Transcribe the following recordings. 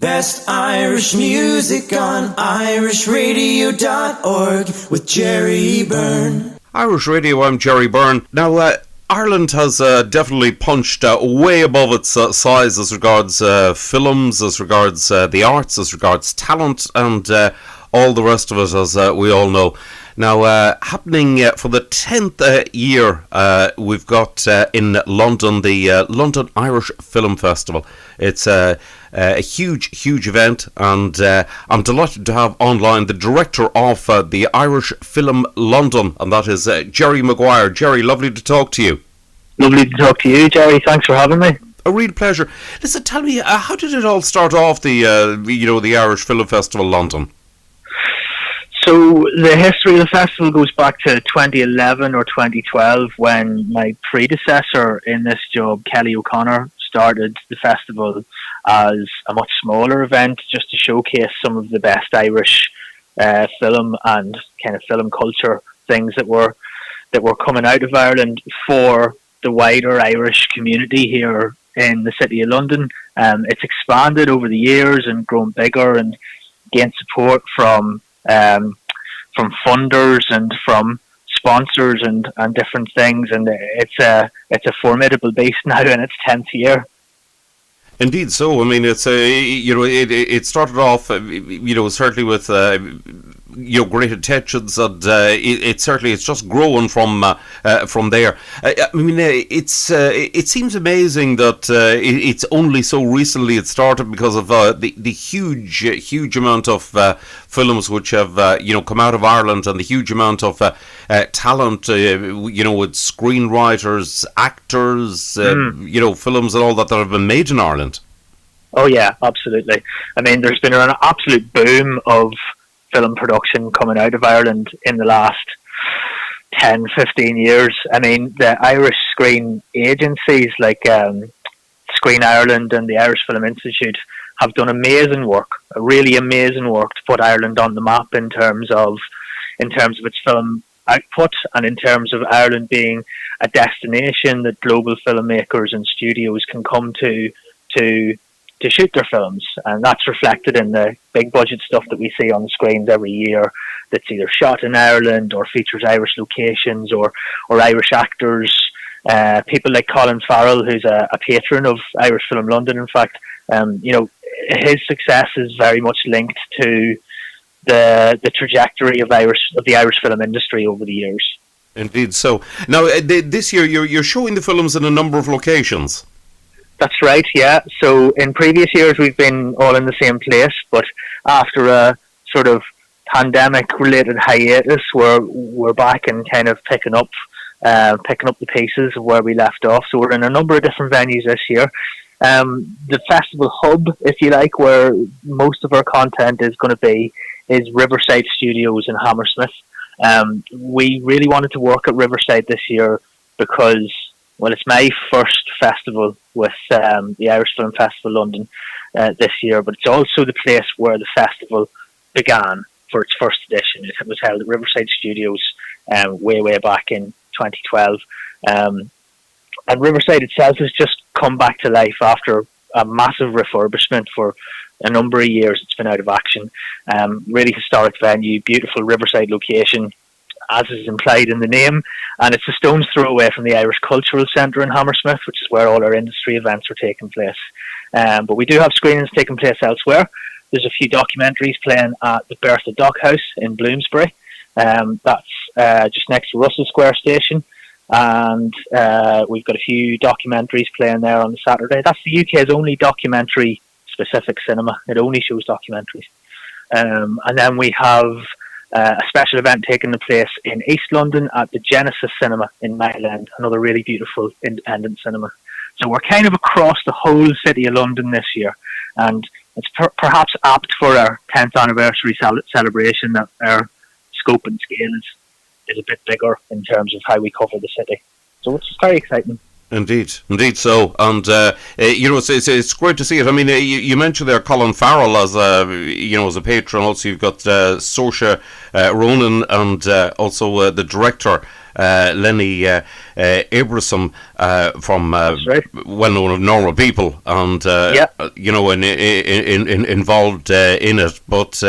Best Irish music on irishradio.org with Gerry Byrne. Irish Radio, I'm Gerry Byrne. Now, Ireland has definitely punched way above its size as regards films, as regards the arts, as regards talent, and all the rest of it, as we all know. Now, happening for the 10th year, we've got in London the London Irish Film Festival. It's a huge event, and I'm delighted to have online the director of the Irish Film London, and that is Gerry Maguire. Gerry, lovely to talk to you. Lovely to talk to you, Gerry. Thanks for having me. A real pleasure. Listen, tell me, how did it all start off, the Irish Film Festival London? So the history of the festival goes back to 2011 or 2012 when my predecessor in this job, Kelly O'Connor, started the festival as a much smaller event just to showcase some of the best Irish film and kind of film culture things that were coming out of Ireland for the wider Irish community here in the City of London. It's expanded over the years and grown bigger and gained support from funders and from sponsors and different things, and it's a formidable beast now in its 10th year. Indeed, so I mean, it's it started off, certainly with great intentions, and it's just growing from there. I mean, it seems amazing that it's only so recently it started because of the huge amount of films which have come out of Ireland, and the huge amount of talent, with screenwriters, actors, films and all that have been made in Ireland. Oh yeah, absolutely. I mean, there's been an absolute boom of film production coming out of Ireland in the last 10, 15 years. I mean, the Irish screen agencies like Screen Ireland and the Irish Film Institute have done amazing work, really amazing work to put Ireland on the map in terms of its film output, and in terms of Ireland being a destination that global filmmakers and studios can come to shoot their films. And that's reflected in the big budget stuff that we see on the screens every year that's either shot in Ireland or features Irish locations or Irish actors. People like Colin Farrell, who's a patron of Irish Film London, in fact, his success is very much linked to the trajectory of the Irish film industry over the years. Indeed. So now this year you're showing the films in a number of locations. That's right, yeah. So in previous years we've been all in the same place, but after a sort of pandemic-related hiatus, we're back and kind of picking up the pieces of where we left off. So we're in a number of different venues this year. The festival hub, if you like, where most of our content is going to be, is Riverside Studios in Hammersmith. We really wanted to work at Riverside this year because, well, it's my first festival with the Irish Film Festival London this year, but it's also the place where the festival began for its first edition. It was held at Riverside Studios way back in 2012. And Riverside itself has just come back to life after a massive refurbishment for a number of years. It's been out of action. Really historic venue, beautiful Riverside location, as is implied in the name, and it's a stone's throw away from the Irish Cultural Centre in Hammersmith, which is where all our industry events are taking place. But we do have screenings taking place elsewhere. There's a few documentaries playing at the Bertha Dock House in Bloomsbury. That's just next to Russell Square Station, and we've got a few documentaries playing there on the Saturday. That's the UK's only documentary-specific cinema. It only shows documentaries. And then we have a special event taking place in East London at the Genesis Cinema in Mile End, another really beautiful independent cinema. So we're kind of across the whole City of London this year, and it's perhaps apt for our 10th anniversary celebration that our scope and scale is a bit bigger in terms of how we cover the city. So it's very exciting. Indeed so, and it's great to see it. I mean, you mentioned there Colin Farrell as a patron. Also, you've got Saoirse Ronan and also the director Lenny Abraham from right. well known of Normal People, and involved in it. But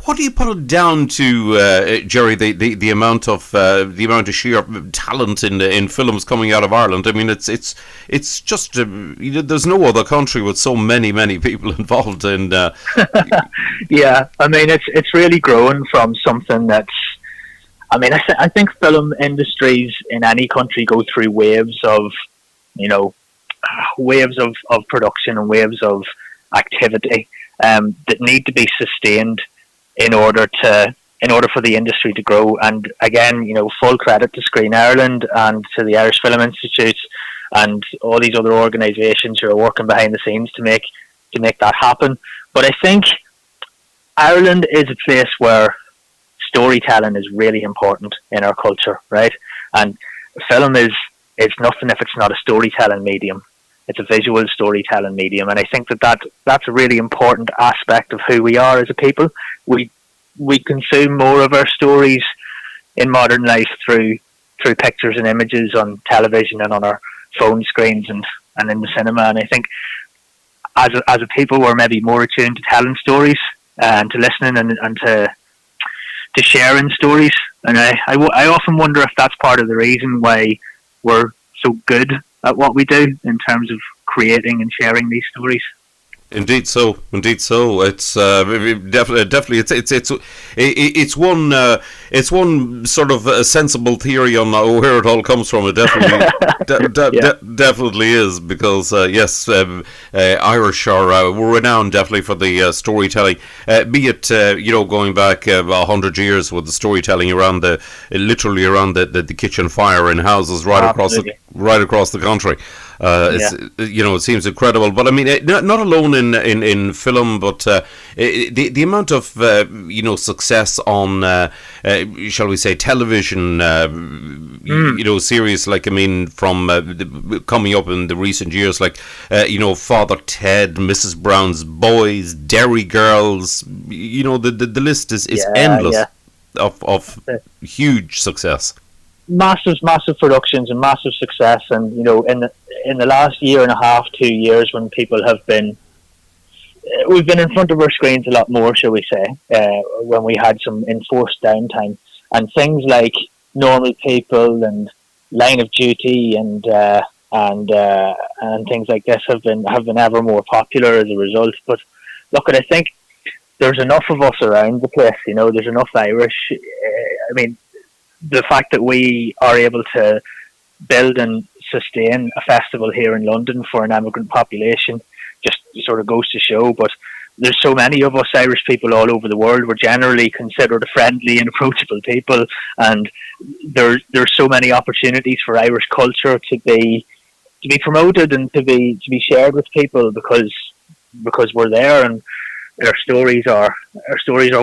what do you put it down to, Gerry? The amount of sheer talent in films coming out of Ireland. I mean, it's just there's no other country with so many people involved in. Yeah, I mean, it's really grown from something that's. I mean, I think film industries in any country go through waves of, waves of production and waves of activity that need to be sustained in order for the industry to grow. And again, full credit to Screen Ireland and to the Irish Film Institute and all these other organisations who are working behind the scenes to make that happen. But I think Ireland is a place where storytelling is really important in our culture, right? And film is nothing if it's not a storytelling medium. It's a visual storytelling medium, and I think that's a really important aspect of who we are as a people. We consume more of our stories in modern life through pictures and images on television and on our phone screens and in the cinema. And I think as a people, we're maybe more attuned to telling stories and to listening and to sharing stories. And I often wonder if that's part of the reason why we're so good at what we do in terms of creating and sharing these stories. Indeed so. It's definitely it's one sort of a sensible theory on where it all comes from. It definitely definitely is, because yes, Irish are we're renowned definitely for the storytelling, be it going back 100 years with the storytelling around literally around the kitchen fire in houses right across the country. It seems incredible, but I mean, not alone in film, but the amount of success on shall we say television, series, like, I mean, from coming up in the recent years, like Father Ted, Mrs. Brown's Boys, Derry Girls. The list is endless of huge success. Massive productions and massive success, and in the last year and a half, 2 years, when people we've been in front of our screens a lot more, shall we say, when we had some enforced downtime, and things like Normal People and Line of Duty and things like this have been ever more popular as a result. But look, I think there's enough of us around the place. There's enough Irish. I mean, the fact that we are able to build and sustain a festival here in London for an immigrant population just sort of goes to show. But there's so many of us Irish people all over the world. We're generally considered a friendly and approachable people, and there's so many opportunities for Irish culture to be promoted and to be shared with people because we're there, and our stories are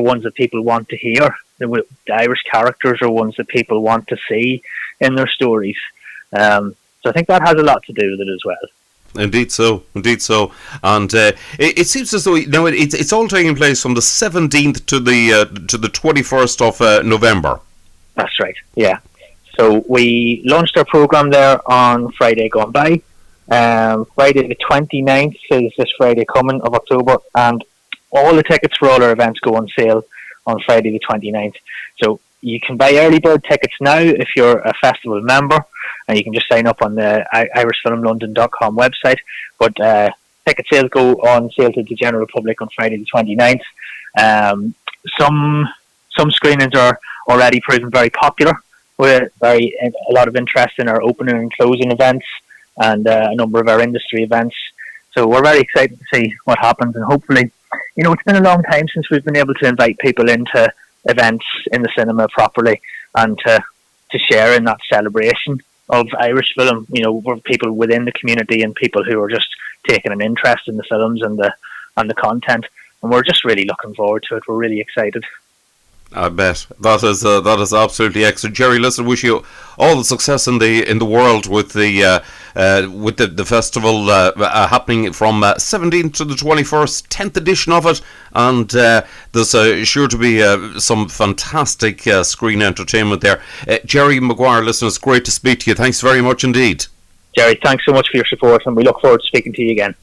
ones that people want to hear. The Irish characters are ones that people want to see in their stories. So I think that has a lot to do with it as well. Indeed so. And it seems as though it's all taking place from the 17th to the 21st of November. That's right. Yeah. So we launched our program there on Friday gone by. Friday the 29th is this Friday coming of October, and all the tickets for all our events go on sale on Friday the 29th. So you can buy early bird tickets now if you're a festival member, and you can just sign up on the irishfilmlondon.com website. But ticket sales go on sale to the general public on Friday the 29th. Some screenings are already proven very popular, with a lot of interest in our opening and closing events and a number of our industry events. So we're very excited to see what happens, and hopefully, it's been a long time since we've been able to invite people into events in the cinema properly and to share in that celebration of Irish film. We're people within the community and people who are just taking an interest in the films and the content, and we're just really looking forward to it. We're really excited. I bet that is absolutely excellent, Gerry. Listen, wish you all the success in the world with the festival happening from 17th to the 21st, 10th edition of it, and there's sure to be some fantastic screen entertainment there. Gerry Maguire, listen, it's great to speak to you. Thanks very much indeed. Gerry, thanks so much for your support, and we look forward to speaking to you again.